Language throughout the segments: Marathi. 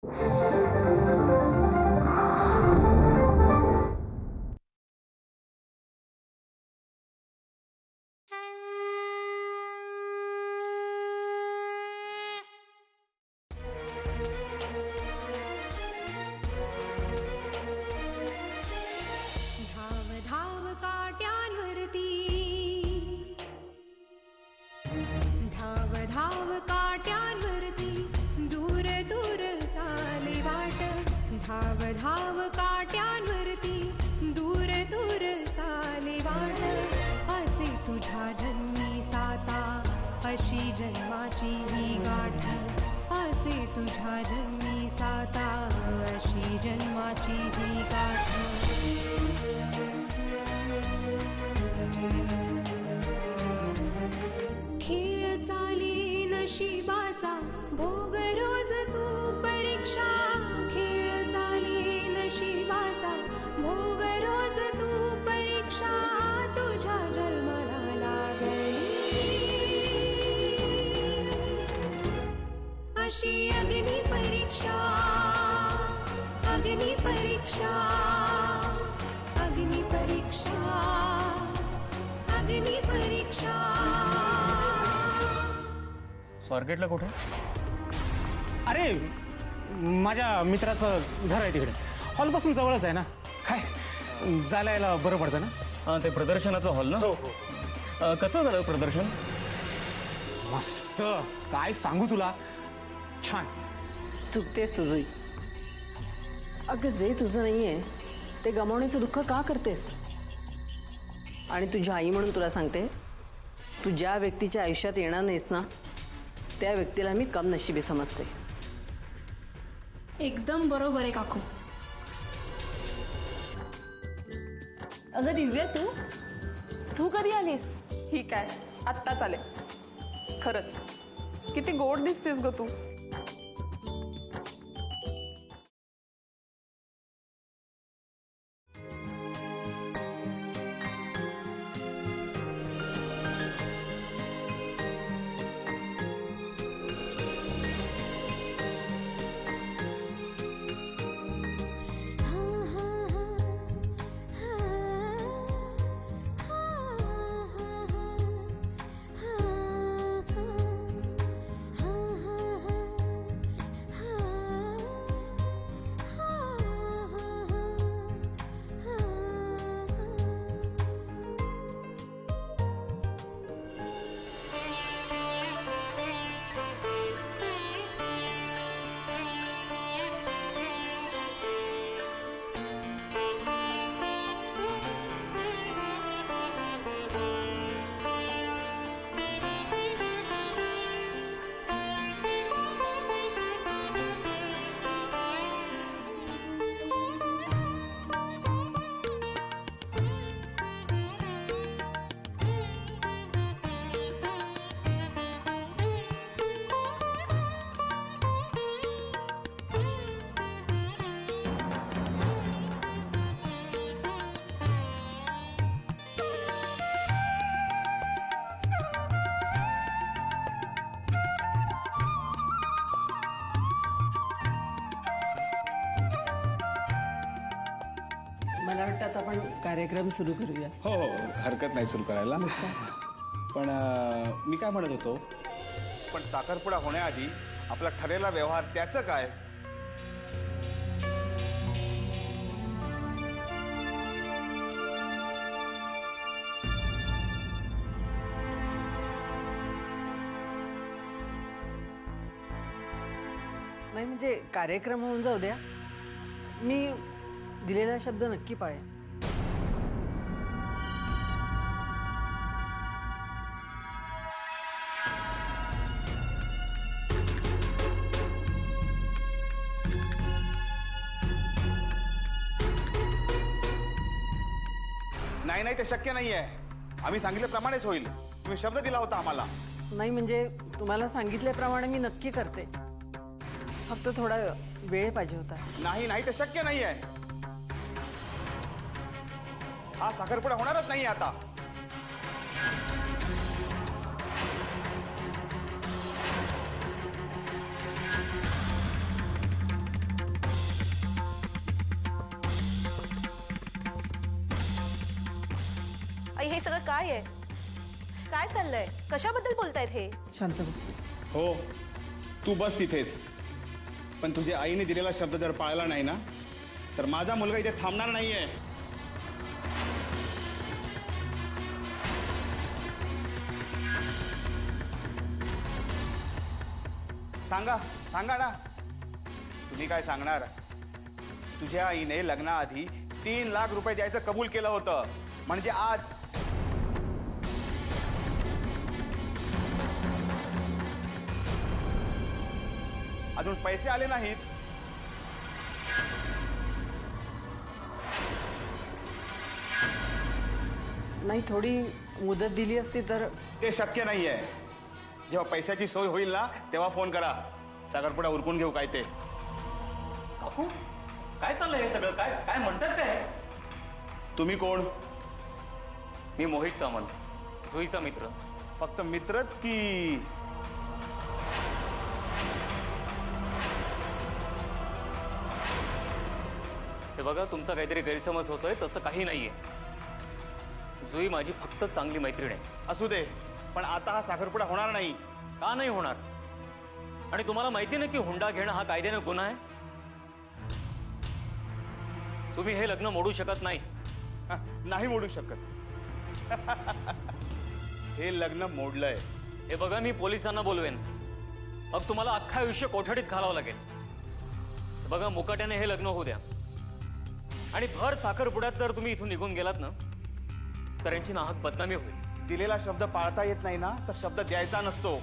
धाव धाव काट्यांवरती, धाव धाव काट्यांवरती, दूर दूर चाले वाट. धाव धाव काट्यांवरती, दूर दूर चाले वाट. असे तुझ्या जन्मी साता, अशी जन्माची ही गाठ. असे तुझ्या जन्मी साता, अशी जन्माची ही गाठ. खेळ चाली नशिबाचा, भोग रोज तू परीक्षा. खेळ चाली नशिबाचा, भोग रोज तू परीक्षा. तुझ्या जन्माला लागली अशी अग्नी परीक्षा. अग्नि परीक्षा, अग्नि परीक्षा, अग्नि परीक्षा. स्वारगेटला कुठे? अरे माझ्या मित्राचं घर आहे तिकडे, हॉलपासून जवळच आहे ना. काय जायला यायला बरं पडतं ना. हां, ते प्रदर्शनाचं हॉल ना. हो. कसं झालं प्रदर्शन? मस्त, काय सांगू तुला, छान. चुकतेस तुझी. अगं जे तुझं नाहीये ते गमावण्याचं दुःख का करतेस? आणि तुझी आई म्हणून तुला सांगते, तू ज्या व्यक्तीच्या आयुष्यात येणार नाहीस ना, त्या व्यक्तीला मी कम नशिबी समजते. एकदम बरोबर आहे काकू. अगं दिव्या, तू कधी आलीस? ही काय आत्ताच आले. खरंच किती गोड दिसतेस ग तू. मला वाटतं आता आपण कार्यक्रम सुरू करूया. हो हो, हरकत नाही सुरू करायला. पण मी काय म्हणत होतो, पण साखरपुडा होण्याआधी आपला ठरलेला व्यवहार त्याचं काय? नाही म्हणजे कार्यक्रम होऊन जाऊ द्या, मी दिलेला शब्द नक्की पाळेन. नाही नाही, ते शक्य नाहीये. आम्ही सांगितल्याप्रमाणेच होईल. तुम्ही शब्द दिला होता आम्हाला. नाही म्हणजे तुम्हाला सांगितल्याप्रमाणे मी नक्की करते, फक्त थोडा वेळ पाहिजे होता. नाही नाही, ते शक्य नाहीये. हा साखरपुडा होणारच नाही आता. आई हे सगळं काय आहे? काय चाललंय? कशाबद्दल बोलतायत हे? शांत बस. हो तू बस तिथेच. पण तुझ्या आईने दिलेला शब्द जर पाळला नाही ना तर माझा मुलगा इथे थांबणार नाहीये. सांगा सांगा ना. तुम्ही काय सांगणार? तुझ्या आईने लग्नाआधी 3 लाख रुपये द्यायचं कबूल केलं होतं. म्हणजे आज अजून पैसे आले नाहीत. नाही, थोडी मुदत दिली असती तर. ते शक्य नाहीये. जेव्हा पैशाची सोय होईल ना तेव्हा फोन करा. साखरपुडा उरकून घेऊ काय ते. काकू काय चाललंय हे सगळं? काय काय म्हणतात काय? तुम्ही कोण? मी मोहित सामंत, जुईचा मित्र. फक्त मित्रच की हे बघा, तुमचा काहीतरी गैरसमज होतोय. तसं काही नाहीये. जुई माझी फक्त चांगली मैत्रीण आहे. असू दे, पण आता हा साखरपुडा होणार नाही. का नाही होणार? आणि तुम्हाला माहिती ना की हुंडा घेणं हा कायद्याने गुन्हा आहे. तुम्ही हे लग्न मोडू शकत नाही. नाही मोडू शकत. हे लग्न मोडलंय. हे बघा, मी पोलिसांना बोलवेन. मग तुम्हाला अख्खं आयुष्य कोठडीत घालावं लागेल. हे बघा, मुकाट्याने हे लग्न होऊ द्या. आणि भर साखरपुड्यात जर तुम्ही इथून निघून गेलात ना तर यांची नाहक बदनामी होईल. दिलेला शब्द पाळता येत नाही ना तर शब्द द्यायचा नसतो.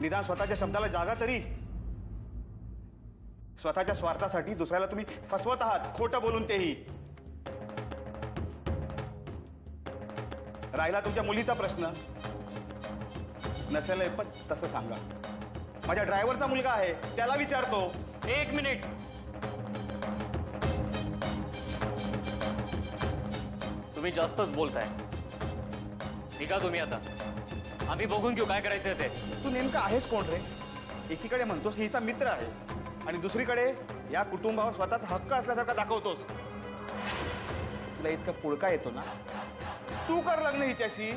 निदान स्वतःच्या शब्दाला जागा तरी. स्वतःच्या स्वार्थासाठी दुसऱ्याला तुम्ही फसवत आहात, खोटं बोलून. तेही राहिला तुमच्या मुलीचा प्रश्न. नसेल पण तसं सांगा. माझ्या ड्रायव्हरचा मुलगा आहे, त्याला विचारतो. 1 मिनिट. तुम्ही जास्तच बोलताय. निघा तुम्ही आता. आम्ही बघून घेऊ काय करायचं ते. तू नेमका आहेस कोण रे? एकीकडे म्हणतोस की हिचा मित्र आहे आणि दुसरीकडे या कुटुंबावर स्वतःचा हक्क असल्यासारखा दाखवतोस. तुला इतका पुळका येतो ना, तू कर लग्न हिच्याशी.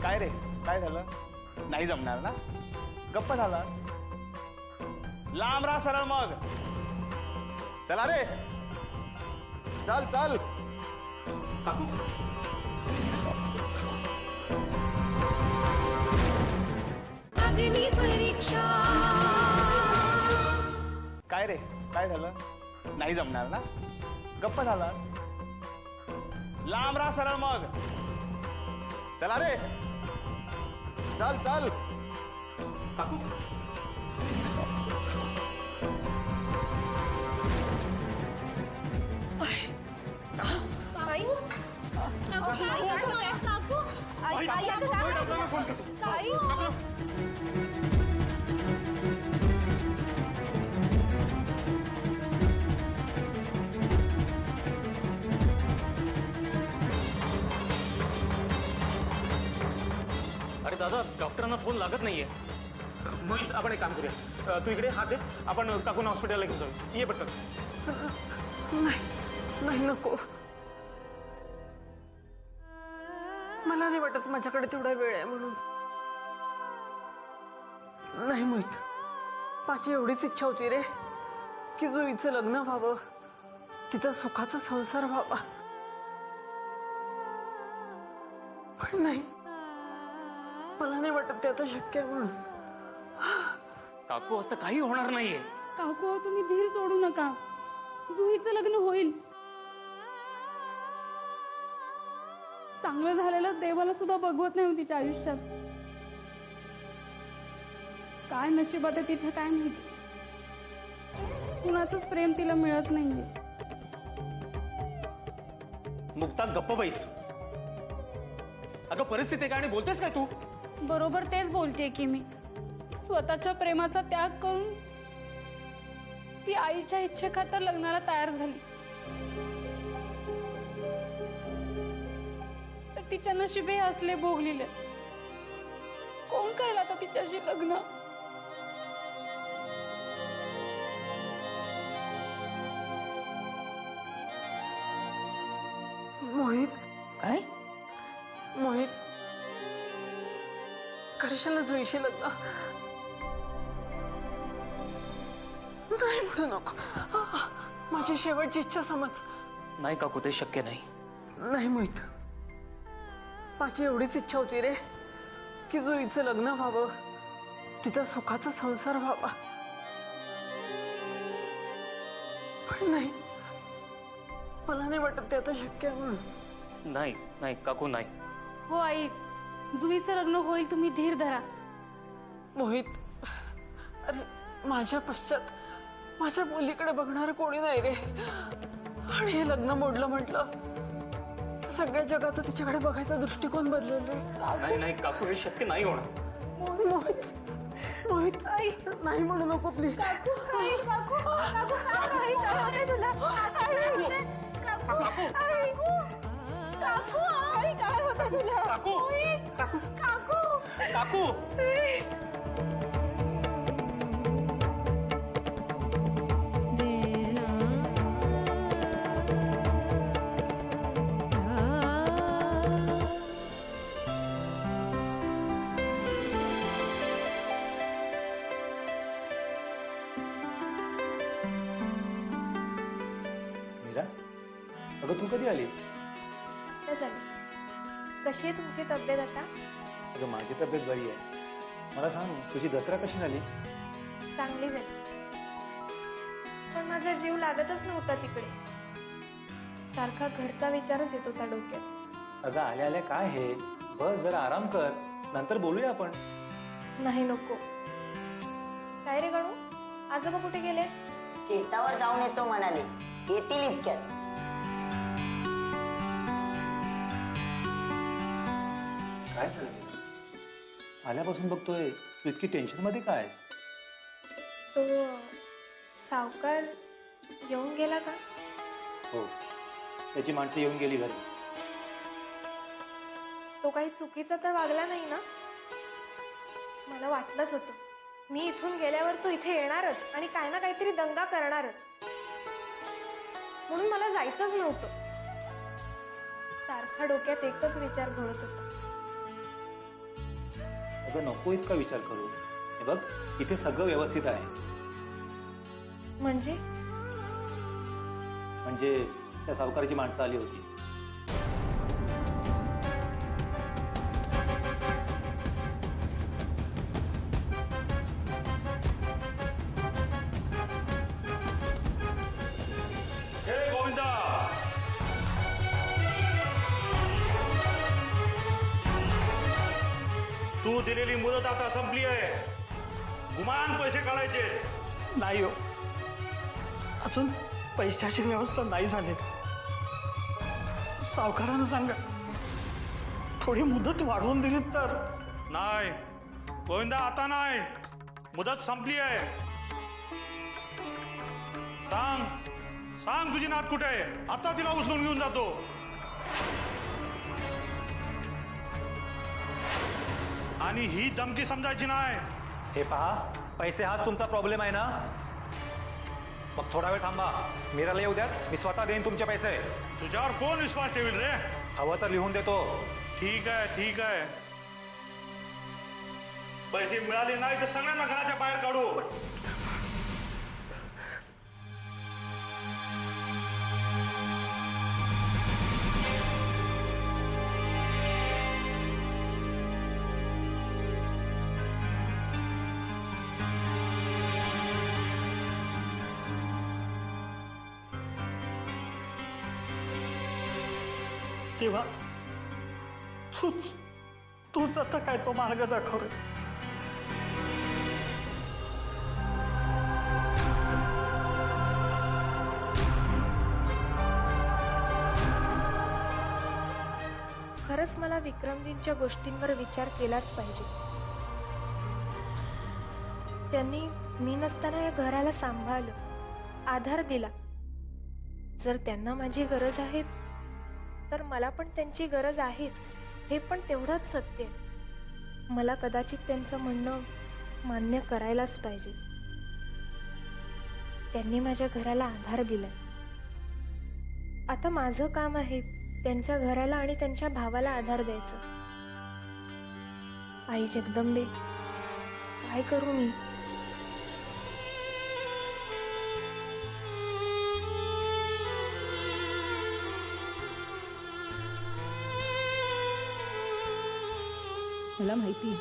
काय रे, काय झालं? नाही जमणार ना? गप्प झाला. लांब राहा सरळ. मग चला रे, चल चल. अग्नि परीक्षा. काय रे, काय झालं? नाही जमणार ना? गप्प झाला. लांब राहा सरळ. मग चला रे, चल चल. आई? आई, आई, आता काय होतंय? आई? अरे दादा, डॉक्टरांना फोन लागत नाहीये. मोहित, आपण एक काम करूया. तू इकडे हात दे, आपण काकून हॉस्पिटलला घेऊन जाऊ. ये पटकन. नाही, नको. मला नाही वाटत माझ्याकडे तेवढा वेळ आहे म्हणून. नाही मोहित, माझी एवढीच इच्छा होती रे की जुईचं लग्न व्हावं, तिचा सुखाचा संसार व्हावा. पण नाही, मला नाही वाटत ते आता शक्य आहे म्हणून. काकू, असं काही होणार नाहीये. काकू, तुम्ही धीर सोडू नका. जुईचं लग्न होईल. चांगलं झालेलं देवाला सुद्धा बघवत नाही तिच्या आयुष्यात. काय नशिबात आहे तिच्या काय माहिती. कुणाचंच प्रेम तिला मिळत नाहीये. मुक्ता, गप्प बैस. अगं, परिस्थिती काय आणि बोलतेस काय तू? बरोबर तेच बोलते की मी. स्वतःच्या प्रेमाचा त्याग करून ती आईच्या इच्छेखातर लग्नाला तयार झाली. तर तिच्या नशिबे असले भोगलेले. कोण करेल आता तिच्याशी लग्न. मोहित काय? मोहित करशाला जुईशी लग्न नाही म्हणू नको. माझी शेवटची इच्छा समज. नाही काकू, ते शक्य नाही. नाही मोहित, माझी एवढीच इच्छा होती रे की जुईचं लग्न व्हावं, तिचा सुखाचा संसार व्हावा. पण नाही, मला नाही वाटत ते आता शक्य आहे म्हणून. नाही नाही काकू, नाही. हो आई, जुईचं लग्न होईल, तुम्ही धीर धरा. मोहित, अरे माझ्या पश्चात माझ्या मुलीकडे बघणार कोणी नाही रे. आणि हे लग्न मोडलं म्हटलं तर सगळ्या जगाचा तिच्याकडे बघायचा दृष्टिकोन बदलेल रे. नाही नाही काकू, हे शक्य नाही होणार. मोहित, मोहित आई नाही म्हणू नको प्लीज. काकू, मीरा, अगं तू कधी आलीस? कशी आहे तुमची तब्येत आता? अगं माझी तब्येत बरी आहे. मला सांग, तुझी जत्रा कशी झाली? चांगली झाली, पण माझा जीव लागतच नव्हता तिकडे. सारखा घरचा विचारच येत होता डोक्यात. अगं आल्या आल्या काय हे, बस जरा आराम कर, नंतर बोलूया आपण. नाही नको. काय रे गणू, आजोबा कुठे गेले? शेतावर जाऊन येतो म्हणाले, येतील इतक्यात. काय झालं? आल्यापासून बघतोय तू इतकी टेन्शन मध्ये काय? तो सावकार येऊन गेला का? हो, त्याची माणसं येऊन गेली घरी. तो काही चुकीचा तर वागला नाही ना? मला वाटलंच होतं, मी इथून गेल्यावर तो इथे येणारच आणि काय ना काहीतरी दंगा करणारच, म्हणून मला जायचंच नव्हतं. सारखा डोक्यात एकच विचार घोळत होता. अगं नको इतका विचार करूस. हे बघ, इथे सगळं व्यवस्थित आहे. म्हणजे त्या सावकाराची माणसं आली होती. तू दिलेली मुदत आता संपली आहे. गुमान पैसे काढायचे. नाही हो, अजून पैशाची व्यवस्था नाही झाली. सावकारानं सांगा, थोडी मुदत वाढवून दिली तर. नाही गोविंदा, आता नाही, मुदत संपली आहे. सांग सांग, तुझी नात कुठे आहे? आता तिला उचलून घेऊन जातो. आणि ही धमकी समजायची नाही. हे पहा, पैसे हाच तुमचा प्रॉब्लेम आहे ना? मग थोडा वेळ थांबा, मीराला येऊ द्यात, मी स्वतः देईन तुमचे पैसे. तुझ्यावर कोण विश्वास ठेवील रे? हवं तर लिहून देतो. ठीक आहे, ठीक आहे. पैसे मिळाले नाही तर सगळ्यांना घराच्या बाहेर काढू. तेव्हा तूच आता काय तो मार्ग दाखव रे. खरंच मला विक्रमजींच्या गोष्टींवर विचार केलाच पाहिजे. त्यांनी मी नसताना या घराला सांभाळलं, आधार दिला. जर त्यांना माझी गरज आहे तर मला पण त्यांची गरज आहेच, हे पण तेवढंच सत्य. मला कदाचित त्यांचं म्हणणं मान्य करायलाच पाहिजे. त्यांनी माझ्या घराला आधार दिलाय. आता माझं काम आहे त्यांच्या घराला आणि त्यांच्या भावाला आधार द्यायचं. आई जगदंबे, काय करू मी? मला माहिती आहे,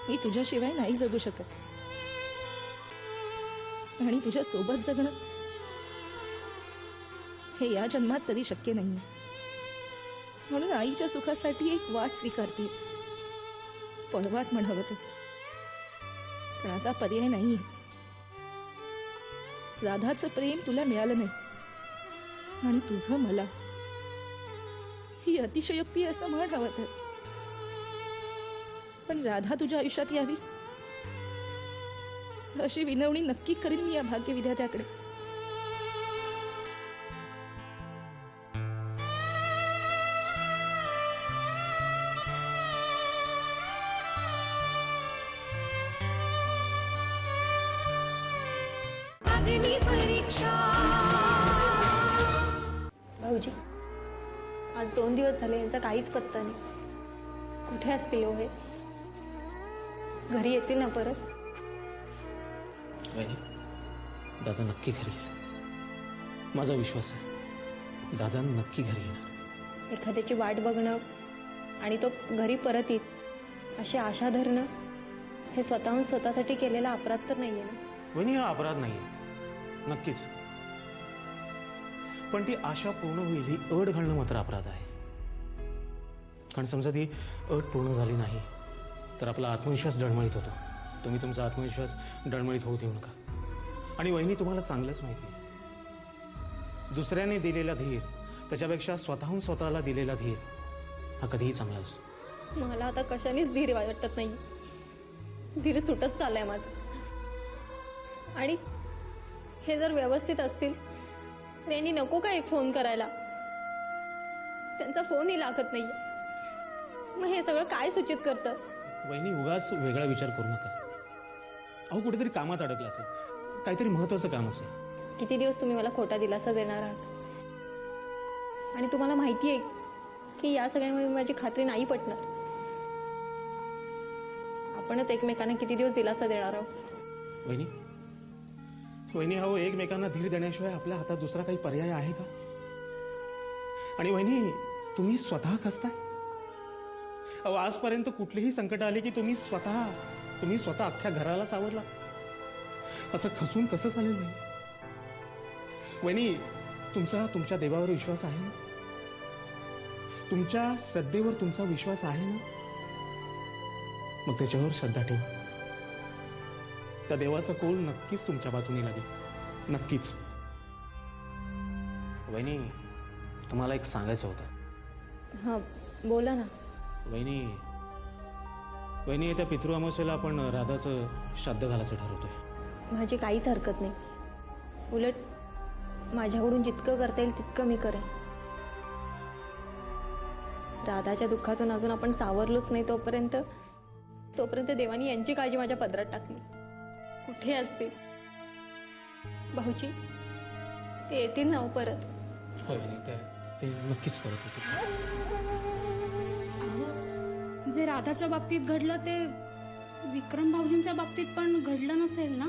मी तुझ्याशिवाय नाही जगू शकत आणि तुझ्या सोबत जगणं हे या जन्मात तरी शक्य नाही. म्हणून आईच्या सुखासाठी एक वाट स्वीकारते, पळवाट म्हणावं ते. पण आता पर्याय नाही. राधाचं प्रेम तुला मिळालं नाही आणि तुझं मला, ही अतिशयोक्ती असं म्हणावं तर. पण राधा तुझ्या आयुष्यात यावी अशी विनवणी नक्की करीन मी या भाग्यविधात्याकडे. भाऊजी, आज 2 दिवस झाले यांचा काहीच पत्ता नाही. कुठे असतील हो हे? घरी येतील ना परत? दादा नक्की घरी येईल, माझा विश्वास आहे. दादा नक्की घरी येणार. एखाद्याची वाट बघणं आणि तो घरी परत येईल अशी आशा धरणं हे स्वतःहून स्वतःसाठी केलेला अपराध तर नाहीये ना? वहिनी, हा अपराध नाहीये, नक्कीच. पण ती आशा पूर्ण होईल ही अट घालणं मात्र अपराध आहे. कारण समजा ती अट पूर्ण झाली नाही तर आपला आत्मविश्वास डळमळीत होतो. तुम्ही तुमचा आत्मविश्वास डळमळीत होऊ देऊ नका. आणि वहिनी, तुम्हाला चांगलंच माहिती आहे, दुसऱ्याने दिलेला धीर त्याच्यापेक्षा स्वतःहून स्वतःला दिलेला धीर हा कधीही चांगला असतो. मला आता कशानेच धीर वाटत नाही. धीर सुटत चाललाय माझं. आणि हे जर व्यवस्थित असतील तर यांनी नको का एक फोन करायला? त्यांचा फोनही लागत नाही. मग हे सगळं काय सूचित करतं? वहिनी, उगाच वेगळा विचार करू नका. अहो, कुठेतरी कामात अडकला असेल, काहीतरी महत्वाचं काम असेल. किती दिवस तुम्ही मला खोटा दिलासा देणार आहात? आणि तुम्हाला माहिती आहे की या सगळ्यामुळे माझी खात्री नाही पटणार. आपणच एकमेकांना किती दिवस दिलासा देणार आहोत? वहिनी, वहिनी, अहो, एकमेकांना धीर देण्याशिवाय आपल्या हातात दुसरा काही पर्याय आहे का? आणि वहिनी, तुम्ही स्वतः खचताय. अहो, आजपर्यंत कुठलीही संकट आली की तुम्ही स्वतः अख्ख्या घराला सावरला. असं खचून कसं चालेल वहिनी? वहिनी, तुमच्या देवावर विश्वास आहे ना? तुमच्या श्रद्धेवर तुमचा विश्वास आहे ना? मग त्याच्यावर श्रद्धा ठेवा. त्या देवाचा कौल नक्कीच तुमच्या बाजूने लागेल, नक्कीच. वहिनी, तुम्हाला एक सांगायचं होतं. हां, बोला ना. वहिनी, येत्या पितृअमावस्येला आपण राधाचं श्राद्ध घालायचं ठरवतोय. माझी काहीच हरकत नाही. उलट माझ्याकडून जितकं करता येईल तितकं मी करेन. राधाच्या दुःखातून अजून आपण सावरलोच नाही तोपर्यंत देवानी यांची काळजी माझ्या पदरात टाकली. कुठे असतील भाऊजी? ते येतील ना परत? होय, ते नक्कीच परत येतील. जे राधाच्या बाबतीत घडलं ते विक्रम भाऊजींच्या बाबतीत पण घडलं नसेल ना?